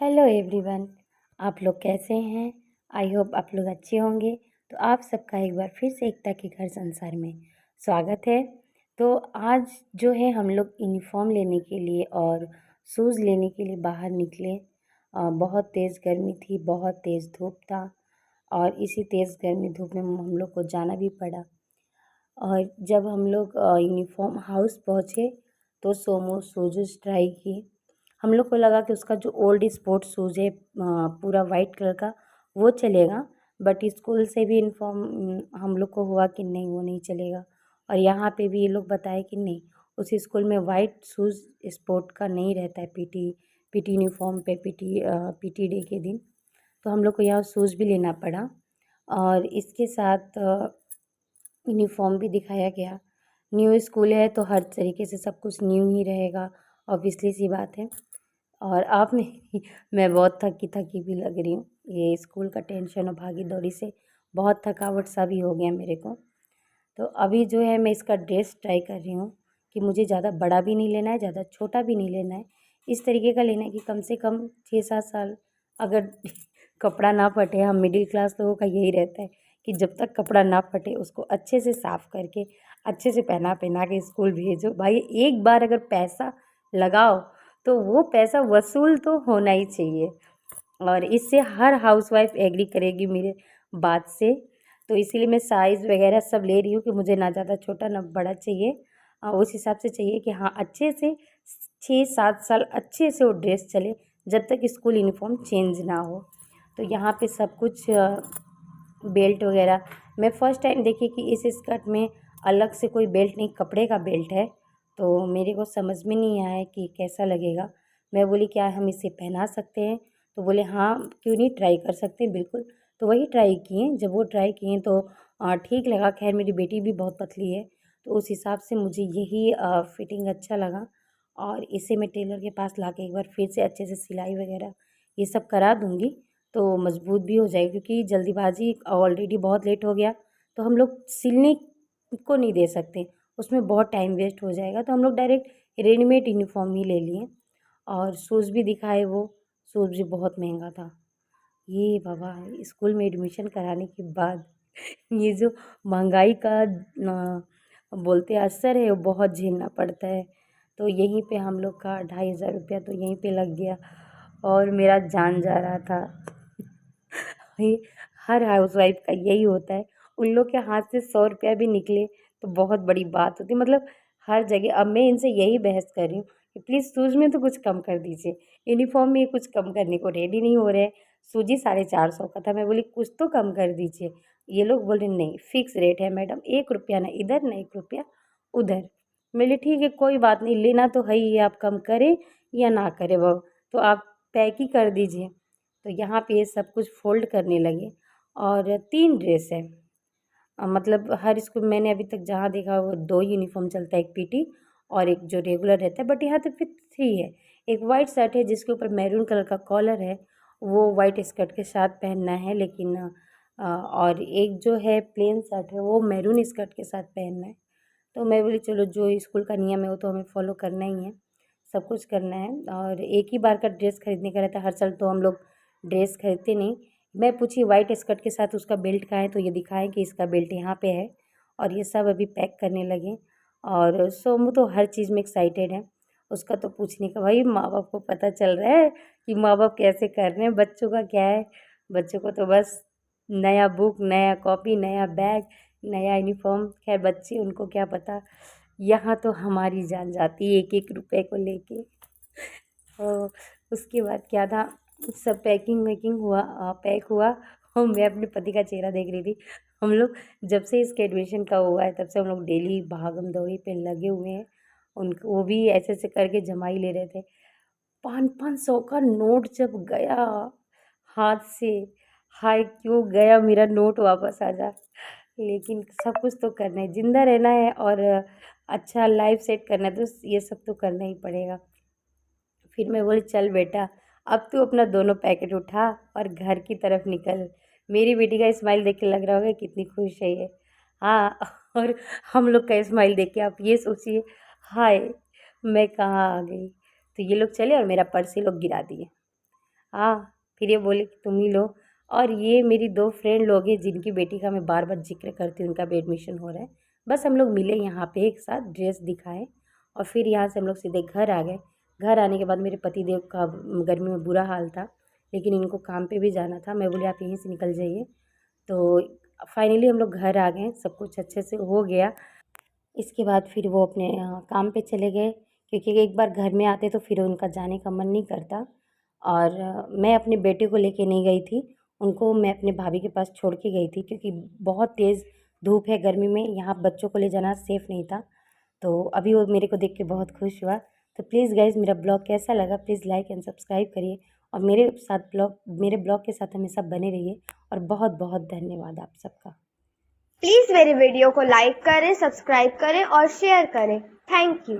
Hello everyone. आप लोग कैसे हैं? आई होप आप लोग अच्छे होंगे। तो आप सबका एक बार फिर से एकता के घर संसार में स्वागत है। तो आज जो है हम लोग यूनिफॉर्म लेने के लिए और शूज़ लेने के लिए बाहर निकले। बहुत तेज़ गर्मी थी, बहुत तेज़ धूप था और इसी तेज़ गर्मी धूप में हम लोग को जाना भी पड़ा। और जब हम लोग यूनिफॉर्म हाउस पहुँचे तो सोमो शूज़ ट्राई किए। हम लोग को लगा कि उसका जो ओल्ड स्पोर्ट्स शूज़ है पूरा वाइट कलर का वो चलेगा, बट स्कूल से भी इन्फॉर्म हम लोग को हुआ कि नहीं वो नहीं चलेगा। और यहाँ पे भी ये लोग बताए कि नहीं, उस स्कूल में वाइट शूज़ स्पोर्ट का नहीं रहता है पीटी यूनिफॉर्म पे पीटी डे के दिन। तो हम लोग को यहाँ शूज़ भी लेना पड़ा और इसके साथ यूनिफॉर्म भी दिखाया गया। न्यू स्कूल है तो हर तरीके से सब कुछ न्यू ही रहेगा, ऑब्वियसली सी बात है। और आप में मैं बहुत थकी थकी भी लग रही हूँ, ये स्कूल का टेंशन और भागी दौड़ी से बहुत थकावट सा भी हो गया मेरे को। तो अभी जो है मैं इसका ड्रेस ट्राई कर रही हूँ कि मुझे ज़्यादा बड़ा भी नहीं लेना है, ज़्यादा छोटा भी नहीं लेना है। इस तरीके का लेना है कि कम से कम 6-7 साल अगर कपड़ा ना फटे। हम मिडिल क्लास लोगों का यही रहता है कि जब तक कपड़ा ना फटे उसको अच्छे से साफ़ करके अच्छे से पहना पहना के स्कूल भेजो। भाई एक बार अगर पैसा लगाओ तो वो पैसा वसूल तो होना ही चाहिए, और इससे हर हाउसवाइफ एग्री करेगी मेरे बात से। तो इसीलिए मैं साइज़ वगैरह सब ले रही हूँ कि मुझे ना ज़्यादा छोटा ना बड़ा चाहिए। उस हिसाब से चाहिए कि हाँ अच्छे से 6-7 साल अच्छे से वो ड्रेस चले, जब तक स्कूल यूनिफॉर्म चेंज ना हो। तो यहाँ पे सब कुछ बेल्ट वगैरह मैं फ़र्स्ट टाइम देखी कि इस स्कर्ट में अलग से कोई बेल्ट नहीं, कपड़े का बेल्ट है। तो मेरे को समझ में नहीं आया कि कैसा लगेगा। मैं बोली क्या हम इसे पहना सकते हैं? तो बोले हाँ क्यों नहीं, ट्राई कर सकते हैं बिल्कुल। तो वही ट्राई किए। जब वो ट्राई किए तो ठीक लगा। खैर मेरी बेटी भी बहुत पतली है तो उस हिसाब से मुझे यही फिटिंग अच्छा लगा, और इसे मैं टेलर के पास लाके एक बार फिर से अच्छे से सिलाई वगैरह ये सब करा दूँगी तो मज़बूत भी हो जाएगी, क्योंकि जल्दीबाजी ऑलरेडी बहुत लेट हो गया तो हम लोग सिलने को नहीं दे सकते, उसमें बहुत टाइम वेस्ट हो जाएगा। तो हम लोग डायरेक्ट रेडीमेड यूनिफॉर्म ही ले लिए। और शूज़ भी दिखाए, वो शूज़ भी बहुत महंगा था। ये बाबा, स्कूल में एडमिशन कराने के बाद ये जो महंगाई का बोलते हैं असर है वो बहुत झेलना पड़ता है। तो यहीं पे हम लोग का 2500 रुपया तो यहीं पे लग गया और मेरा जान जा रहा था। ये हर हाउसवाइफ का यही होता है। उन लोग के हाथ से 100 रुपया भी निकले तो बहुत बड़ी बात होती है। मतलब हर जगह अब मैं इनसे यही बहस कर रही हूँ कि प्लीज़ शूज़ में तो कुछ कम कर दीजिए, यूनिफ़ॉर्म में कुछ कम करने को रेडी नहीं हो रहे हैं। सूजी 450 का था, मैं बोली कुछ तो कम कर दीजिए। ये लोग बोले नहीं फ़िक्स रेट है मैडम, 1 रुपया ना इधर ना 1 रुपया उधर। मैं बोली ठीक है कोई बात नहीं, लेना तो है ही, आप कम करें या ना करें वो तो आप पैक ही कर दीजिए। तो यहाँ पे ये सब कुछ फ़ोल्ड करने लगे और 3 ड्रेस है। मतलब हर स्कूल मैंने अभी तक जहाँ देखा वो 2 यूनिफ़ॉर्म चलता है, एक पीटी और एक जो रेगुलर रहता है, बट यहाँ तो फिर 3 है। एक वाइट शर्ट है जिसके ऊपर मैरून कलर का कॉलर है, वो वाइट स्कर्ट के साथ पहनना है, लेकिन और एक जो है प्लेन शर्ट है वो मैरून स्कर्ट के साथ पहनना है। तो मैं बोली चलो जो स्कूल का नियम है वो तो हमें फ़ॉलो करना ही है, सब कुछ करना है। और एक ही बार का ड्रेस खरीदने का रहता है, हर साल तो हम लोग ड्रेस खरीदते नहीं। मैं पूछी वाइट स्कर्ट के साथ उसका बेल्ट कहाँ है, तो ये दिखाएँ कि इसका बेल्ट यहाँ पे है। और ये सब अभी पैक करने लगे और सोमू तो हर चीज़ में एक्साइटेड है। उसका तो पूछने का भाई, माँ बाप को पता चल रहा है कि माँ बाप कैसे कर रहे हैं, बच्चों का क्या है। बच्चों को तो बस नया बुक, नया कॉपी, नया बैग, नया यूनिफ़ॉर्म। खैर बच्चे उनको क्या पता, यहाँ तो हमारी जान जाती है एक-एक रुपए को लेके। तो उसके बाद क्या था, सब पैकिंग वैकिंग हुआ, पैक हुआ और मैं अपने पति का चेहरा देख रही थी। हम लोग जब से इसके एडमिशन का हुआ है तब से हम लोग डेली भागम-दौड़ी पे लगे हुए हैं। उनको वो भी ऐसे-ऐसे करके जमा ही ले रहे थे। 500-500 सौ का नोट जब गया हाथ से, हाय क्यों गया मेरा नोट, वापस आ जा। लेकिन सब कुछ तो करना है, ज़िंदा रहना है और अच्छा लाइफ़ सेट करना है, तो ये सब तो करना ही पड़ेगा। फिर मैं बोली चल बेटा, अब तू अपना दोनों पैकेट उठा और घर की तरफ निकल। मेरी बेटी का स्माइल देख के लग रहा होगा कितनी खुश है ये। हाँ, और हम लोग का स्माइल देख के आप ये सोचिए, हाय मैं कहाँ आ गई। तो ये लोग चले और मेरा पर्स ये लोग गिरा दिए। हाँ, फिर ये बोले कि तुम ही लो। और ये मेरी 2 फ्रेंड लोग हैं जिनकी बेटी का मैं बार-बार ज़िक्र करती हूँ, उनका भी एडमिशन हो रहा है। बस हम लोग मिले यहाँ पे एक साथ, ड्रेस दिखाए और फिर यहाँ से हम लोग सीधे घर आ गए। घर आने के बाद मेरे पतिदेव का गर्मी में बुरा हाल था, लेकिन इनको काम पे भी जाना था। मैं बोली आप यहीं से निकल जाइए। तो फाइनली हम लोग घर आ गए, सब कुछ अच्छे से हो गया। इसके बाद फिर वो अपने काम पे चले गए, क्योंकि एक बार घर में आते तो फिर उनका जाने का मन नहीं करता। और मैं अपने बेटे को लेके नहीं गई थी, उनको मैं अपने भाभी के पास छोड़ के गई थी, क्योंकि बहुत तेज़ धूप है गर्मी में, यहाँ बच्चों को ले जाना सेफ़ नहीं था। तो अभी वो मेरे को देख के बहुत खुश हुआ। तो प्लीज़ गाइज़, मेरा ब्लॉग कैसा लगा प्लीज़ लाइक एंड सब्सक्राइब करिए और मेरे ब्लॉग के साथ हमेशा बने रहिए। और बहुत बहुत धन्यवाद आप सबका। प्लीज़ मेरे वीडियो को लाइक करें, सब्सक्राइब करें और शेयर करें। Thank you.